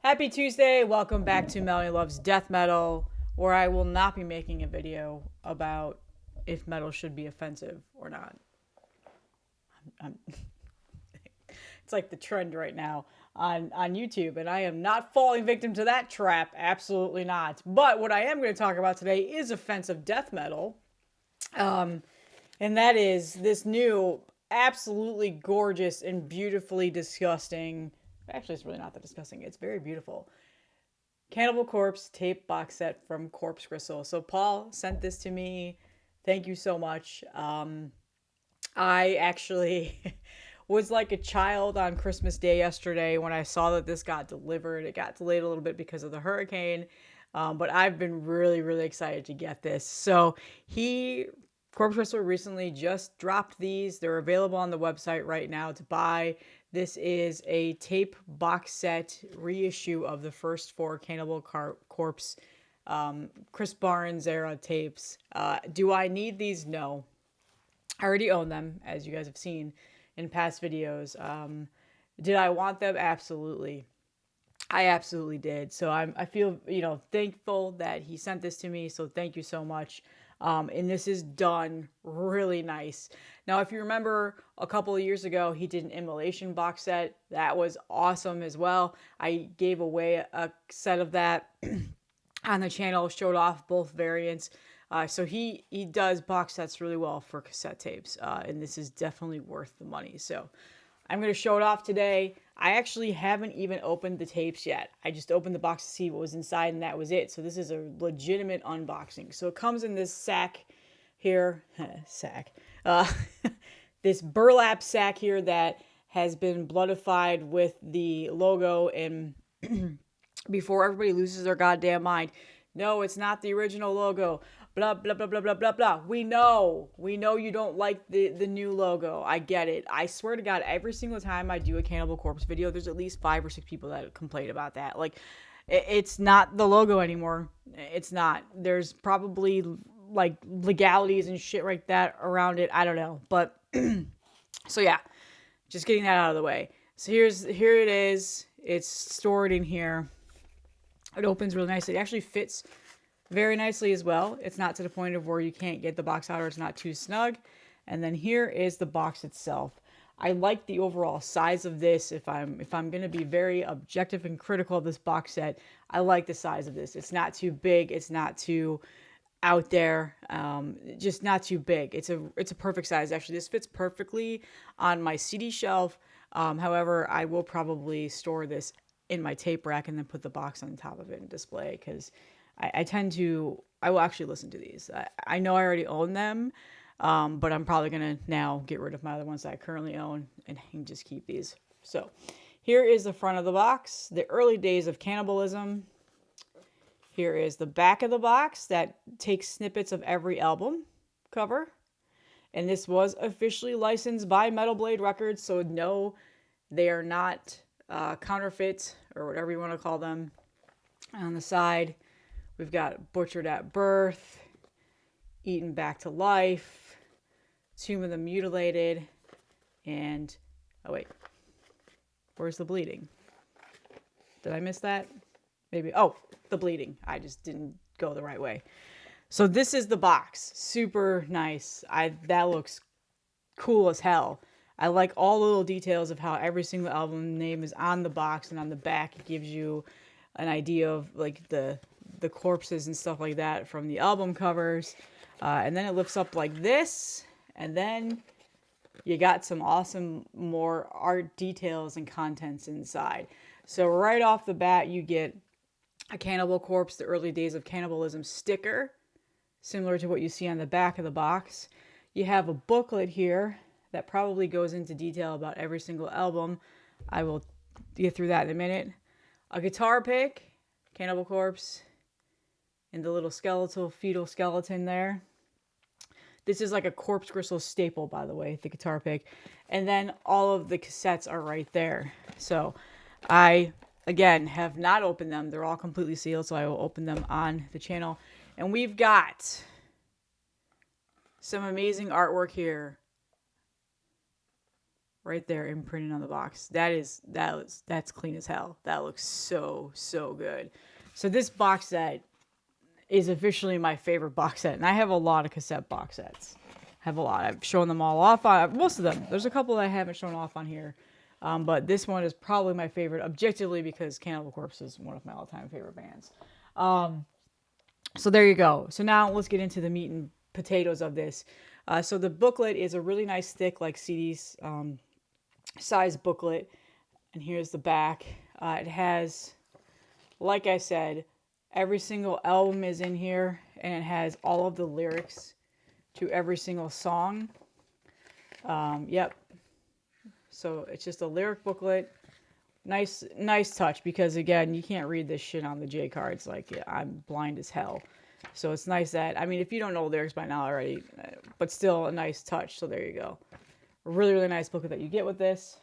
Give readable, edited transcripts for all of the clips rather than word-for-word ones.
Happy Tuesday! Welcome back to Melanie Loves Death Metal, where I will not be making a video about if metal should be offensive or not. It's like the trend right now on YouTube, and I am not falling victim to that trap. Absolutely not. But what I am going to talk about today is offensive death metal, and that is this new, absolutely gorgeous and beautifully disgusting. Actually, it's really not that disgusting. It's very beautiful. Cannibal Corpse tape box set from Corpse Gristle. So Paul sent this to me. Thank you so much. I actually was like a child on Christmas Day yesterday when I saw that this got delivered. It got delayed a little bit because of the hurricane, but I've been really, really excited to get this. So Corpse Gristle recently just dropped these. They're available on the website right now to buy. This is a tape box set reissue of the first four Cannibal Corpse Chris Barnes era tapes. Do I need these? No. I already own them, as you guys have seen in past videos. Did I want them? Absolutely. I absolutely did. So I feel, thankful that he sent this to me. So thank you so much. And this is done really nice. Now, if you remember a couple of years ago, he did an immolation box set. That was awesome as well. I gave away a set of that on the channel, showed off both variants. So he does box sets really well for cassette tapes. And this is definitely worth the money. So I'm going to show it off today. I actually haven't even opened the tapes yet. I just opened the box to see what was inside, and that was it. So this is a legitimate unboxing. So it comes in this sack here. This burlap sack here that has been bloodified with the logo. And before everybody loses their goddamn mind, no, it's not the original logo. Blah, blah, blah, blah, blah, blah, blah. We know you don't like the new logo. I get it. I swear to God, every single time I do a Cannibal Corpse video, there's at least 5 or 6 people that complain about that. Like, it's not the logo anymore. It's not. There's probably, like, legalities and shit like that around it. I don't know. But, so yeah, just getting that out of the way. So here it is. It's stored in here. It opens really nicely. It actually fits very nicely as well. It's not to the point of where you can't get the box out or it's not too snug. And then here is the box itself. I like the overall size of this. If I'm going to be very objective and critical of this box set, I like the size of this. It's not too big. It's not too out there. Just not too big. It's a perfect size. Actually, this fits perfectly on my CD shelf. However, I will probably store this in my tape rack and then put the box on top of it and display, because I will actually listen to these. I know I already own them, but I'm probably going to now get rid of my other ones that I currently own and just keep these. So here is the front of the box, the early days of cannibalism. Here is the back of the box that takes snippets of every album cover. And this was officially licensed by Metal Blade Records, so no, they are not counterfeit or whatever you want to call them. On the side, we've got Butchered at Birth, Eaten Back to Life, Tomb of the Mutilated, and, oh wait, where's the bleeding? Did I miss that? Maybe, oh, the bleeding. I just didn't go the right way. So this is the box. Super nice. That looks cool as hell. I like all the little details of how every single album name is on the box, and on the back it gives you an idea of like the corpses and stuff like that from the album covers. And then it lifts up like this, and then you got some awesome more art details and contents inside. So right off the bat, you get a Cannibal Corpse, the early days of cannibalism sticker, similar to what you see on the back of the box. You have a booklet here that probably goes into detail about every single album. I will get through that in a minute. A guitar pick, Cannibal Corpse, and the little fetal skeleton there. This is like a Corpse Gristle staple, by the way, the guitar pick. And then all of the cassettes are right there. So I, again, have not opened them. They're all completely sealed, so I will open them on the channel. And we've got some amazing artwork here. right there imprinted on the box. That's clean as hell. That looks so good. So this box set is officially my favorite box set, and I have a lot of cassette box sets. I have a lot. I've shown them all off on most of them. There's a couple that I haven't shown off on here, but this one is probably my favorite objectively because Cannibal Corpse is one of my all-time favorite bands. So there you go. So now let's get into the meat and potatoes of this. So the booklet is a really nice thick, like CD size booklet, and here's the back. It has, like I said, every single album is in here, and it has all of the lyrics to every single song. Yep. So it's just a lyric booklet. Nice touch, because again, you can't read this shit on the J cards. Like, yeah, I'm blind as hell. So it's nice that, I mean, if you don't know lyrics by now already, but still a nice touch. So there you go. A really nice booklet that you get with this.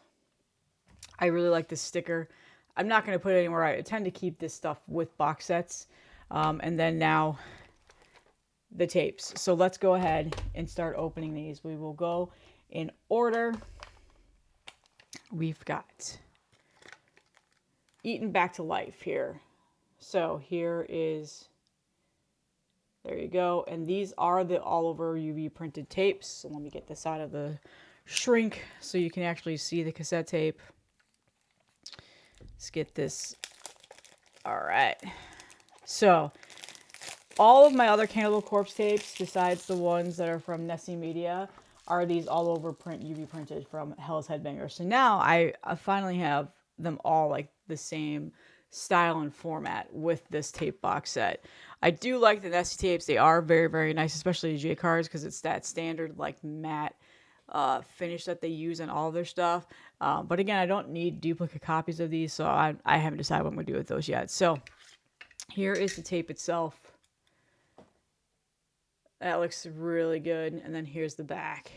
I really like this sticker. I'm not going to put it anywhere. I tend to keep this stuff with box sets. And then now the tapes. So let's go ahead and start opening these. We will go in order. We've got Eaten Back to Life here. So here is, there you go. And these are the all over UV printed tapes. So let me get this out of the shrink so you can actually see the cassette tape. Let's get this. All right. So all of my other Cannibal Corpse tapes, besides the ones that are from Nessie Media, are these all over print, UV printed from Hell's Headbanger. So now I finally have them all like the same style and format with this tape box set. I do like the Nessie tapes. They are very nice, especially the J cards, because it's that standard like matte finish that they use on all their stuff. But again, I don't need duplicate copies of these, so I haven't decided what I'm going to do with those yet. So here is the tape itself. That looks really good. And then here's the back.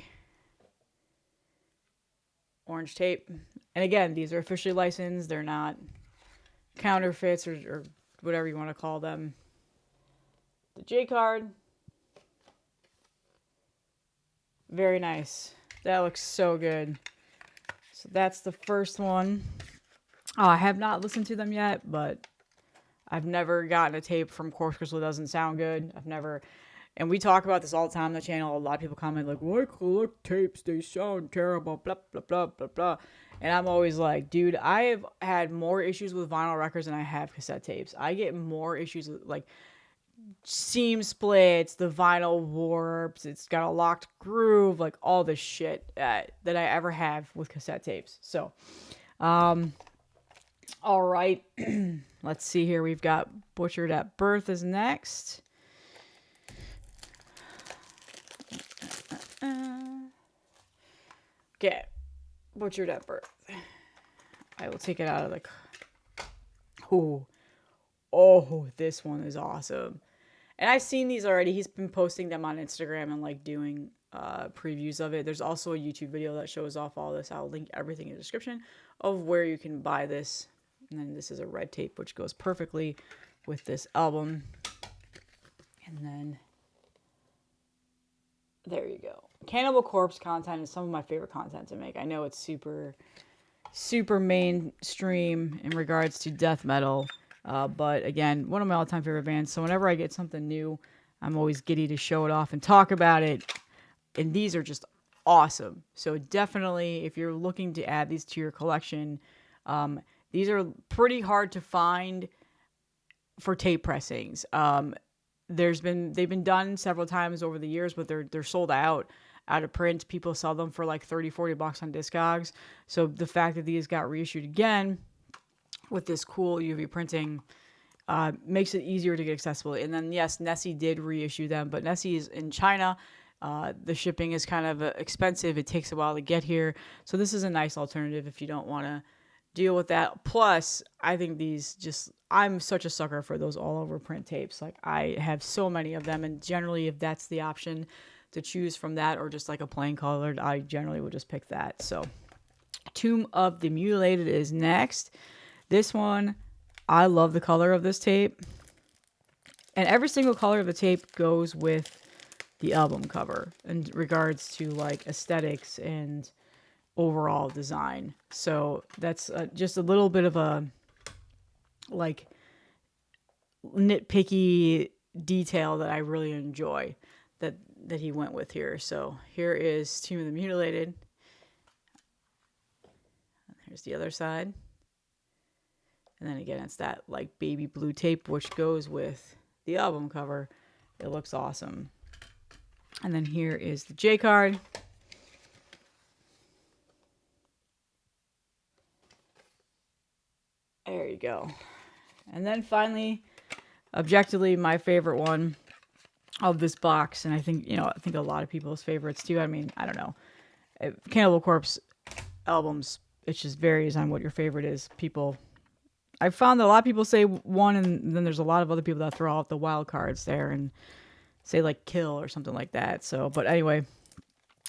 Orange tape. And again, these are officially licensed. They're not counterfeits or whatever you want to call them. The J card. Very nice. That looks so good. So that's the first one. I have not listened to them yet, but I've never gotten a tape from Corpse Gristle that doesn't sound good. I've never... And we talk about this all the time on the channel. A lot of people comment like, "Why collect tapes? They sound terrible, blah, blah, blah, blah, blah." And I'm always like, dude, I have had more issues with vinyl records than I have cassette tapes. I get more issues with, like, seam splits, the vinyl warps, it's got a locked groove, like, all this shit that I ever have with cassette tapes. So, all right. Let's see here. We've got Butchered at Birth is next. Okay, Butchered at Birth. I will take it out of the... Oh, this one is awesome. And I've seen these already. He's been posting them on Instagram and like doing previews of it. There's also a YouTube video that shows off all this. I'll link everything in the description of where you can buy this. And then this is a red tape, which goes perfectly with this album. And then... there you go. Cannibal Corpse content is some of my favorite content to make. I know it's super mainstream in regards to death metal. But again, one of my all-time favorite bands. So whenever I get something new, I'm always giddy to show it off and talk about it. And these are just awesome. So definitely, if you're looking to add these to your collection, these are pretty hard to find for tape pressings. They've been done several times over the years, but they're sold out of print. People sell them for like $30-$40 on Discogs. So the fact that these got reissued again with this cool UV printing makes it easier to get accessible. And then yes, Nessie did reissue them, but Nessie is in China. The shipping is kind of expensive. It takes a while to get here. So this is a nice alternative if you don't want to deal with that. Plus, I think these just... I'm such a sucker for those all over print tapes. Like, I have so many of them, and generally if that's the option to choose from that or just like a plain colored, I generally would just pick that. So Tomb of the Mutilated is next. This one, I love the color of this tape, and every single color of the tape goes with the album cover in regards to like aesthetics and overall design. So that's just a little bit of a like nitpicky detail that I really enjoy that he went with here. So here is Tomb of the Mutilated. Here's the other side. And then again, it's that like baby blue tape, which goes with the album cover. It looks awesome. And then here is the J card. There you go. And then finally, objectively, my favorite one of this box, and I think, I think a lot of people's favorites too. I mean, I don't know. Cannibal Corpse albums, it just varies on what your favorite is. I found that a lot of people say one, and then there's a lot of other people that throw out the wild cards there and say like Kill or something like that. So, but anyway,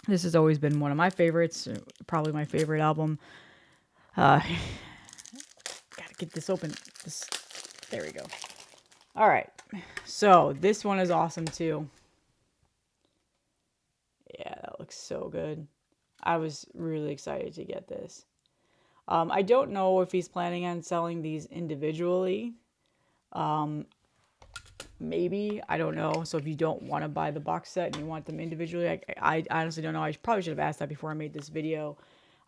this has always been one of my favorites, probably my favorite album. Gotta get this open. There we go. All right, so this one is awesome too. Yeah, that looks so good. I was really excited to get this. I don't know if he's planning on selling these individually. Maybe, I don't know. So if you don't want to buy the box set and you want them individually, I honestly don't know. I probably should have asked that before I made this video.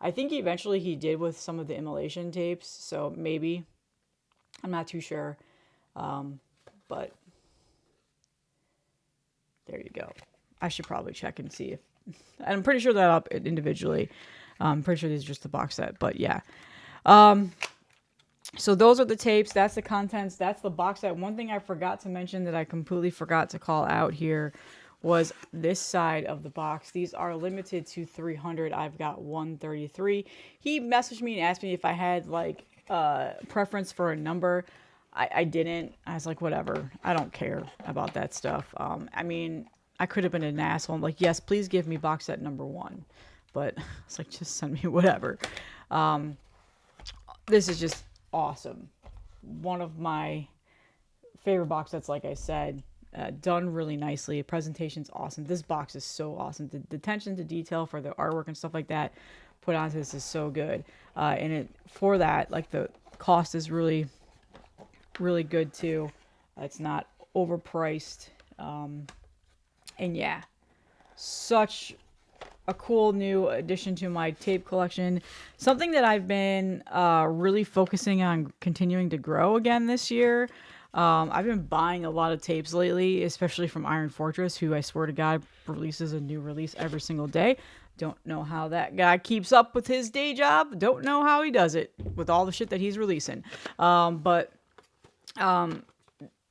I think eventually he did with some of the immolation tapes, so maybe. I'm not too sure. But there you go. I should probably check and see if... I'm pretty sure that up individually. I'm pretty sure these are just the box set, but yeah. So those are the tapes. That's the contents. That's the box set. One thing I forgot to mention that I completely forgot to call out here was this side of the box. These are limited to 300. I've got 133. He messaged me and asked me if I had like preference for a number. I didn't. I was like, whatever. I don't care about that stuff. I mean, I could have been an asshole. I'm like, yes, please give me box set number 1. But it's like, just send me whatever. This is just awesome. One of my favorite box sets, like I said, done really nicely. Presentation's awesome. This box is so awesome. The attention to detail for the artwork and stuff like that put onto this is so good. And for that, like the cost is really, really good too. It's not overpriced. And yeah, such a cool new addition to my tape collection. Something that I've been really focusing on continuing to grow again this year. I've been buying a lot of tapes lately, especially from Iron Fortress, who I swear to God releases a new release every single day. Don't know how that guy keeps up with his day job. Don't know how he does it with all the shit that he's releasing.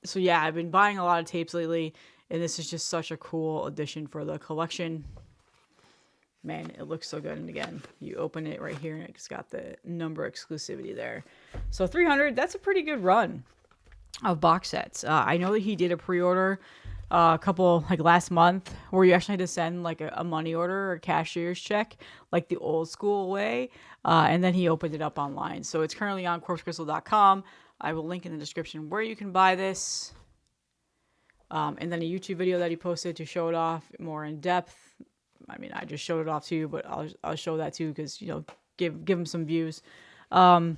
So yeah, I've been buying a lot of tapes lately, and this is just such a cool addition for the collection. Man, it looks so good. And again, you open it right here, and it's got the number exclusivity there. So 300, that's a pretty good run of box sets. I know that he did a pre-order a couple, like last month, where you actually had to send like a money order or a cashier's check, like the old school way. And then he opened it up online. So it's currently on corpsegristle.com. I will link in the description where you can buy this. And then a YouTube video that he posted to show it off more in depth. I mean, I just showed it off to you, but I'll show that too, because, give him some views. And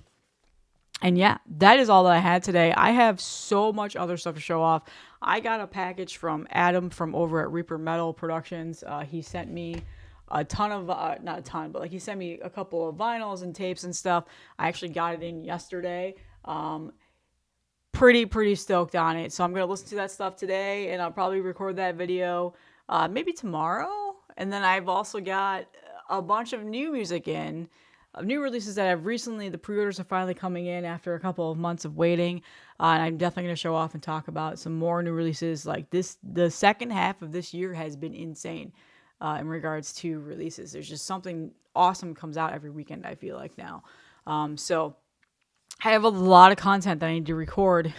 yeah, that is all that I had today. I have so much other stuff to show off. I got a package from Adam from over at Reaper Metal Productions. He sent me a ton of, not a ton, but like he sent me a couple of vinyls and tapes and stuff. I actually got it in yesterday. Pretty stoked on it. So I'm going to listen to that stuff today, and I'll probably record that video maybe tomorrow. And then I've also got a bunch of new music in. New releases that I've recently, the pre-orders are finally coming in after a couple of months of waiting. And I'm definitely going to show off and talk about some more new releases. Like this, the second half of this year has been insane in regards to releases. There's just something awesome comes out every weekend, I feel like now. So I have a lot of content that I need to record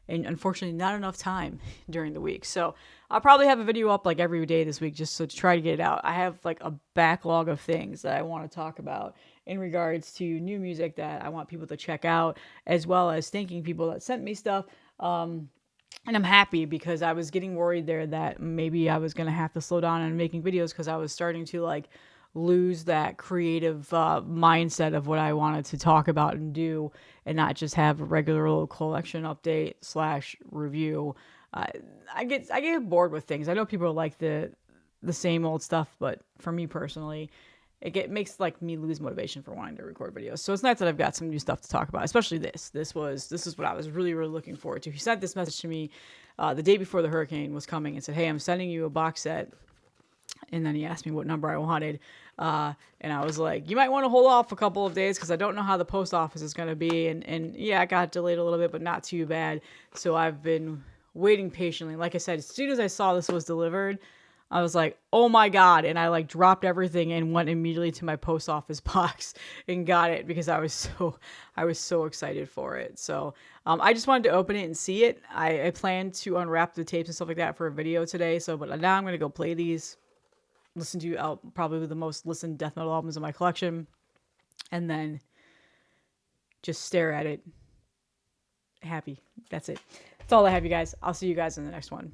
and unfortunately not enough time during the week. So I'll probably have a video up like every day this week just to try to get it out. I have like a backlog of things that I want to talk about in regards to new music that I want people to check out, as well as thanking people that sent me stuff. And I'm happy because I was getting worried there that maybe I was going to have to slow down on making videos because I was starting to like lose that creative mindset of what I wanted to talk about and do, and not just have a regular little collection update / review. I get bored with things. I know people like the same old stuff, but for me personally, makes like me lose motivation for wanting to record videos. So it's nice that I've got some new stuff to talk about, especially this. This is what I was really looking forward to. He sent this message to me the day before the hurricane was coming and said, "Hey, I'm sending you a box set." And then he asked me what number I wanted. And I was like, you might want to hold off a couple of days because I don't know how the post office is going to be. And yeah, it got delayed a little bit, but not too bad. So I've been waiting patiently. Like I said, as soon as I saw this was delivered, I was like, oh my God. And I like dropped everything and went immediately to my post office box and got it because I was so excited for it. So I just wanted to open it and see it. I plan to unwrap the tapes and stuff like that for a video today. But now I'm going to go play these, listen to probably the most listened death metal albums in my collection, and then just stare at it happy. That's it. That's all I have, you guys. I'll see you guys in the next one.